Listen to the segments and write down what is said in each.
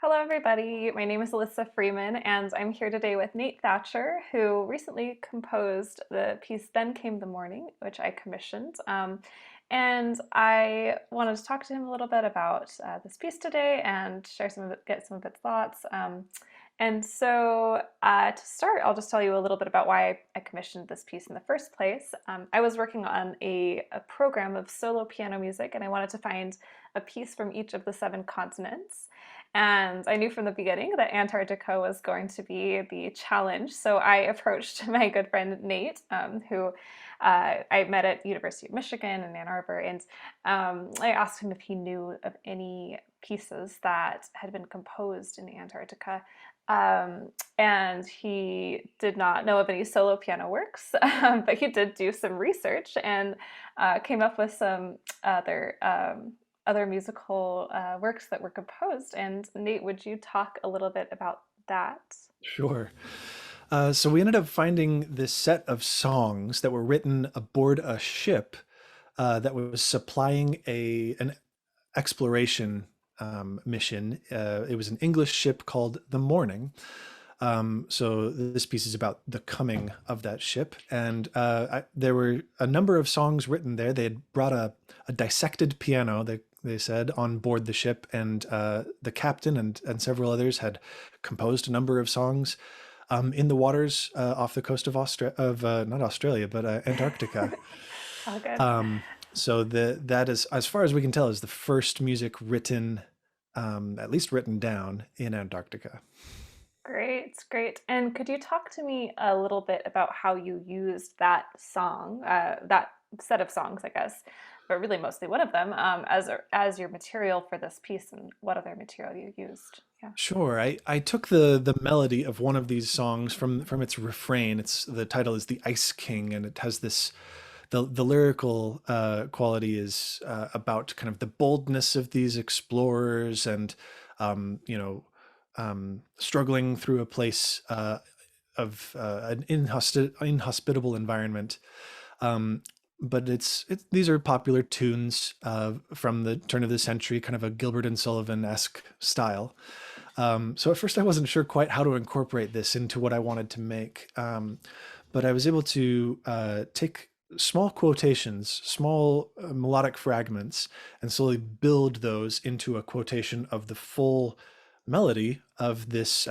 Hello, everybody. My name is Alyssa Freeman, and I'm here today with Nate Thatcher, who recently composed the piece Then Came the Morning, which I commissioned. And I wanted to talk to him a little bit about this piece today and share get some of its thoughts. To start, I'll just tell you a little bit about why I commissioned this piece in the first place. I was working on a program of solo piano music, and I wanted to find a piece from each of the seven continents. And I knew from the beginning that Antarctica was going to be the challenge. So I approached my good friend Nate, who I met at University of Michigan in Ann Arbor, and I asked him if he knew of any pieces that had been composed in Antarctica. And he did not know of any solo piano works, but he did do some research and came up with some other musical works that were composed. And Nate, would you talk a little bit about that? Sure. So we ended up finding this set of songs that were written aboard a ship that was supplying an exploration mission. It was an English ship called the Morning. So this piece is about the coming of that ship, and there were a number of songs written there. They had brought a dissected piano. They said on board the ship, and the captain and several others had composed a number of songs in the waters off the coast of not Australia, but Antarctica. Oh, good. Um, that is, as far as we can tell, is the first music written, at least written down in Antarctica. Great, great. And could you talk to me a little bit about how you used that song, that set of songs, I guess, but really mostly one of them, as your material for this piece, and what other material you used? Yeah. Sure. I took the melody of one of these songs from its refrain. The title is The Ice King, and it has this the lyrical quality is about kind of the boldness of these explorers and struggling through a place of an inhospitable environment. Um, but these are popular tunes from the turn of the century, kind of a Gilbert and Sullivan-esque style. So at first I wasn't sure quite how to incorporate this into what I wanted to make. But I was able to take small quotations, small melodic fragments, and slowly build those into a quotation of the full melody of this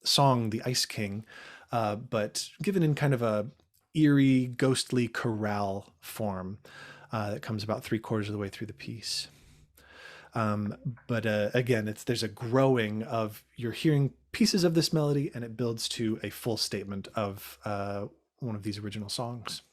song, "The Ice King," but given in kind of a eerie, ghostly chorale form that comes about three-quarters of the way through the piece. Um, but again, there's a growing of you're hearing pieces of this melody, and it builds to a full statement of one of these original songs.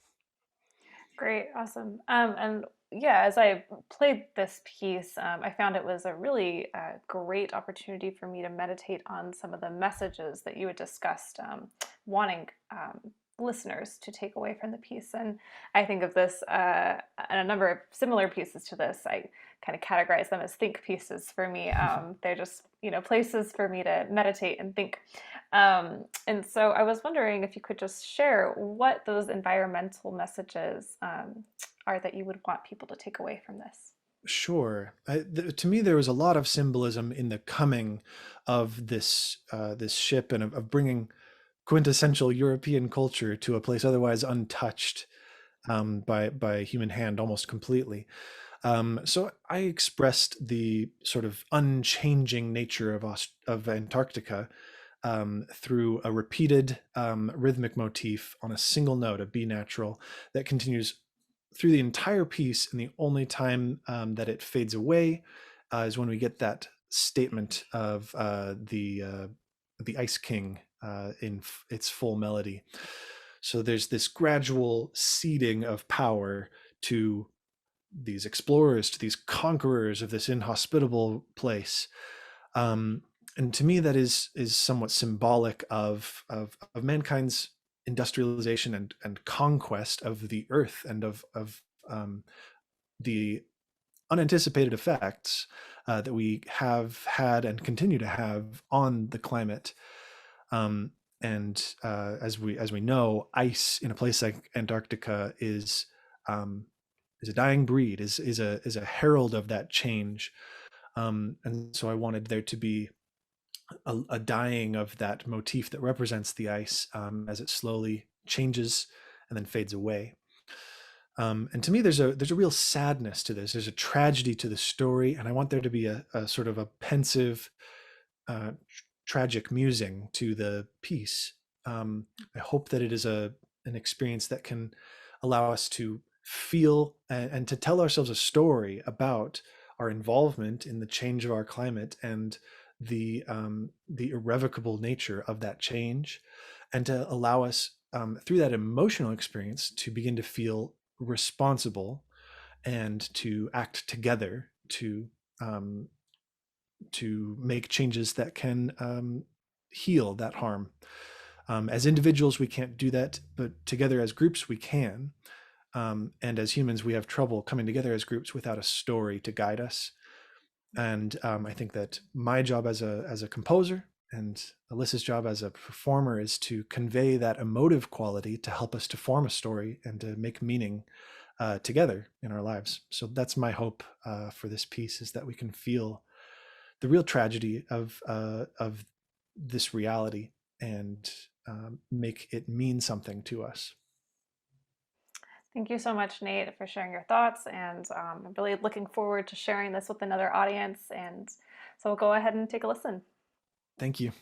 Great, awesome. And yeah, as I played this piece, I found it was a really great opportunity for me to meditate on some of the messages that you had discussed, wanting listeners to take away from the piece. And I think of this and a number of similar pieces to this. I kind of categorize them as think pieces for me. They're just, places for me to meditate and think. And so I was wondering if you could just share what those environmental messages are that you would want people to take away from this. Sure. To me, there was a lot of symbolism in the coming of this ship and of bringing quintessential European culture to a place otherwise untouched by human hand almost completely. So I expressed the sort of unchanging nature of Antarctica through a repeated rhythmic motif on a single note, a B natural, that continues through the entire piece. And the only time that it fades away is when we get that statement of the Ice King in its full melody. So there's this gradual ceding of power to these explorers, to these conquerors of this inhospitable place. And to me, that is somewhat symbolic of mankind's industrialization and conquest of the earth and of the unanticipated effects that we have had and continue to have on the climate. As we know, ice in a place like Antarctica is a dying breed, is a herald of that change. And so I wanted there to be a dying of that motif that represents the ice as it slowly changes and then fades away. And to me, there's a real sadness to this. There's a tragedy to the story, and I want there to be a sort of a pensive, uh, tragic musing to the piece. I hope that it is an experience that can allow us to feel and to tell ourselves a story about our involvement in the change of our climate and the irrevocable nature of that change, and to allow us through that emotional experience to begin to feel responsible and to act together um, to make changes that can heal that harm. As individuals, we can't do that, but together as groups, we can. And as humans, we have trouble coming together as groups without a story to guide us. And I think that my job as a composer and Alyssa's job as a performer is to convey that emotive quality to help us to form a story and to make meaning together in our lives. So that's my hope for this piece, is that we can feel the real tragedy of this reality and make it mean something to us. Thank you so much, Nate, for sharing your thoughts. And I'm really looking forward to sharing this with another audience. And so we'll go ahead and take a listen. Thank you.